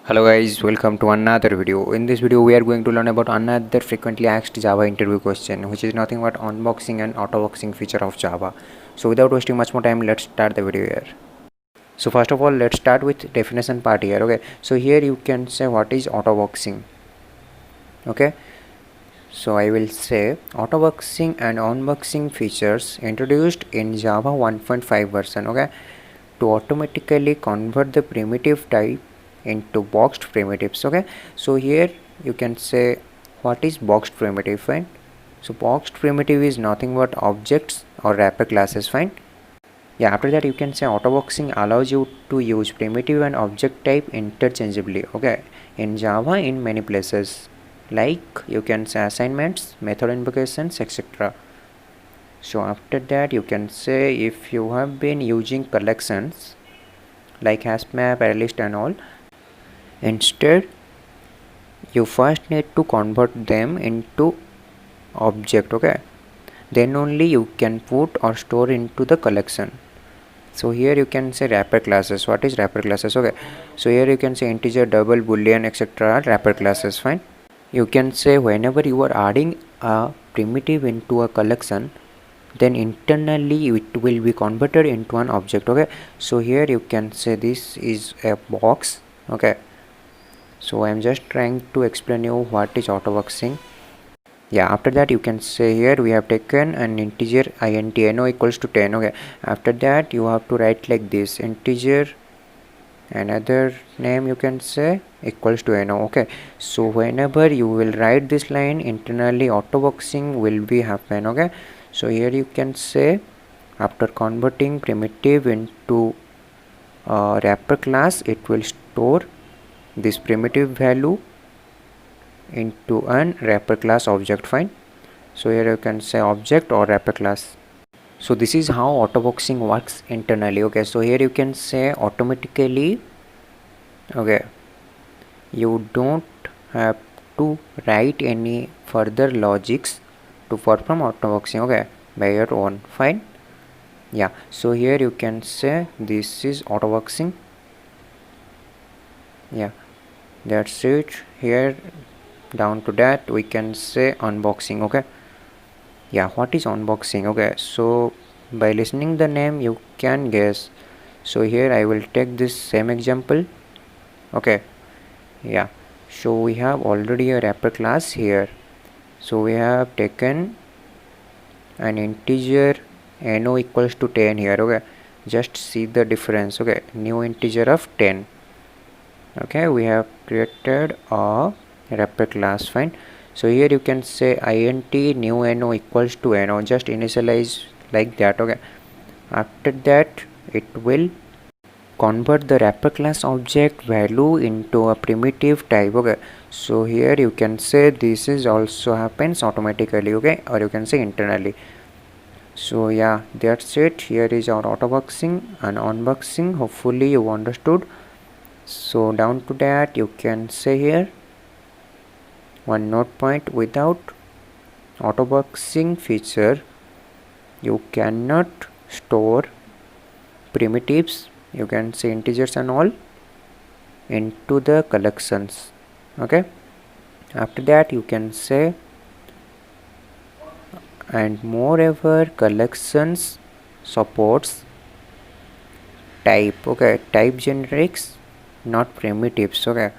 Hello guys, welcome to another video. In this video we are going to learn about another frequently asked Java interview question, which is nothing but unboxing and autoboxing feature of Java. So without wasting much more time, let's start the video here. So first of all, let's start with definition part here. Okay, so here you can say what is autoboxing. Okay, so I will say autoboxing and unboxing features introduced in Java 1.5 version. Okay, to automatically convert the primitive type into boxed primitives. Okay, so here you can say what is boxed primitive. Fine, so boxed primitive is nothing but objects or wrapper classes. Fine, yeah, after that you can say autoboxing allows you to use primitive and object type interchangeably. Okay, in Java in many places, like you can say assignments, method invocations, etc. So after that you can say if you have been using collections like HashMap, ArrayList and all, instead you first need to convert them into object. Okay, then only you can put or store into the collection. So here you can say wrapper classes. What is wrapper classes? Okay, so here you can say integer, double, boolean, etc. wrapper classes. Fine, you can say whenever you are adding a primitive into a collection, then internally it will be converted into an object. Okay, so here you can say this is a box. Okay, so I am just trying to explain you what is autoboxing. Yeah, after that you can say here we have taken an integer int no equals to 10. Okay, after that you have to write like this: integer another name you can say equals to no. Okay, so whenever you will write this line, internally autoboxing will be happen. Okay, so here you can say after converting primitive into wrapper class, it will store this primitive value into an wrapper class object. Fine, so here you can say object or wrapper class. So this is how autoboxing works internally. Okay, so here you can say automatically. Okay, you don't have to write any further logics to perform autoboxing. Okay, by your own. Fine, yeah, so here you can say this is autoboxing. Yeah, that's it. Here down to that we can say unboxing. Okay, yeah, what is unboxing? Okay, so by listening the name you can guess. So here I will take this same example. Okay, yeah, so we have already a wrapper class here. So we have taken an integer no equals to 10 here. Okay, just see the difference. Okay, new integer of 10. Okay, we have created a wrapper class. Fine, so here you can say int new no equals to no, just initialize like that. Okay, after that it will convert the wrapper class object value into a primitive type. Okay, so here you can say this is also happens automatically. Okay, or you can say internally. So yeah, that's it. Here is our autoboxing and unboxing. Hopefully you understood. So down to that you can say here one note point: without autoboxing feature you cannot store primitives, you can say integers and all, into the collections. Okay, after that you can say and moreover collections supports type. Okay, type generics, not primitives. Okay,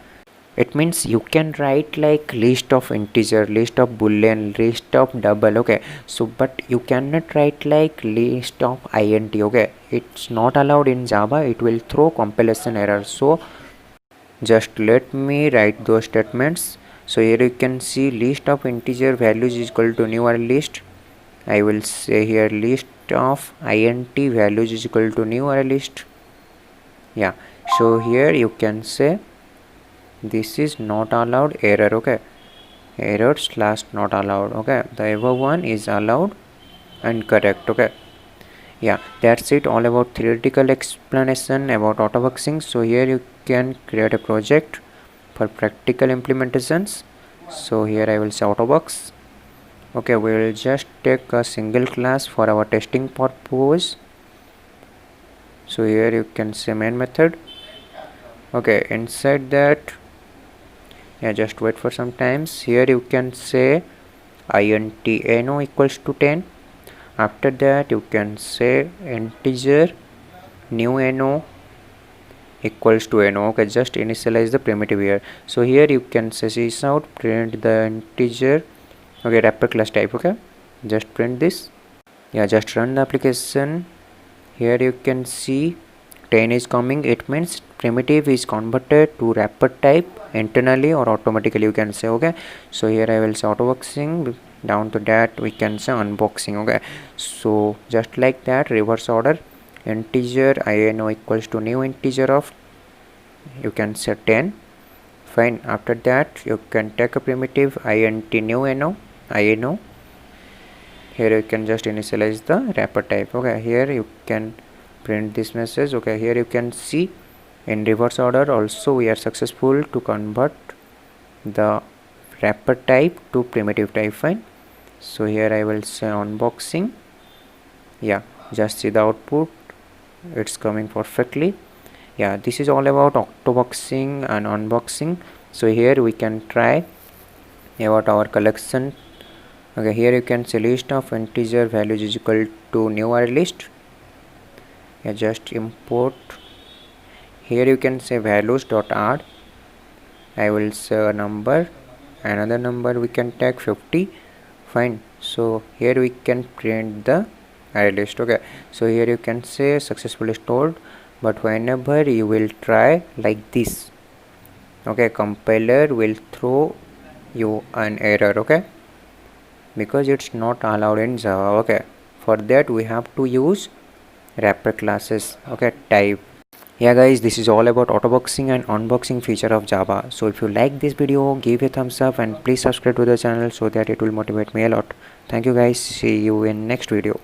it means you can write like list of integer, list of boolean, list of double. Okay, so but you cannot write like list of int. Okay, it's not allowed in Java, it will throw compilation error. So just let me write those statements. So here you can see list of integer values is equal to new array list. I will say here list of int values is equal to new array list. Yeah, so here you can say this is not allowed error. Okay, error slash not allowed. Okay, the above one is allowed and correct. Okay, yeah, that's it all about theoretical explanation about autoboxing. So here you can create a project for practical implementations. So here I will say autobox. Okay, we will just take a single class for our testing purpose. So here you can say main method. Okay, inside that, yeah, just wait for some times. Here you can say int no equals to 10. After that you can say integer new no equals to no. Okay, just initialize the primitive here. So here you can say sysout print the integer. Okay, wrapper class type. Okay, just print this. Yeah, just run the application. Here you can see 10 is coming. It means primitive is converted to wrapper type internally or automatically, you can say. Okay, so here I will say autoboxing. Down to that we can say unboxing. Okay, so just like that, reverse order. Integer ino equals to new integer of, you can say 10. Fine. After that you can take a primitive int new ino. Here you can just initialize the wrapper type. Okay, here you can print this message. Okay, here you can see in reverse order also we are successful to convert the wrapper type to primitive type. Fine. So here I will say unboxing. Yeah, just see the output, it's coming perfectly. Yeah, this is all about octoboxing and unboxing. So here we can try about our collection. Okay, here you can say list of integer values is equal to new array list. Yeah, just import. Here you can say values dot add. I will say a number, another number we can take 50. Fine. So here we can print the array list. Okay, so here you can say successfully stored. But whenever you will try like this, okay, compiler will throw you an error. Okay, because it's not allowed in Java. Okay, for that we have to use wrapper classes. Okay, type. Yeah guys, this is all about autoboxing and unboxing feature of Java. So if you like this video, give a thumbs up and please subscribe to the channel so that it will motivate me a lot. Thank you guys, see you in next video.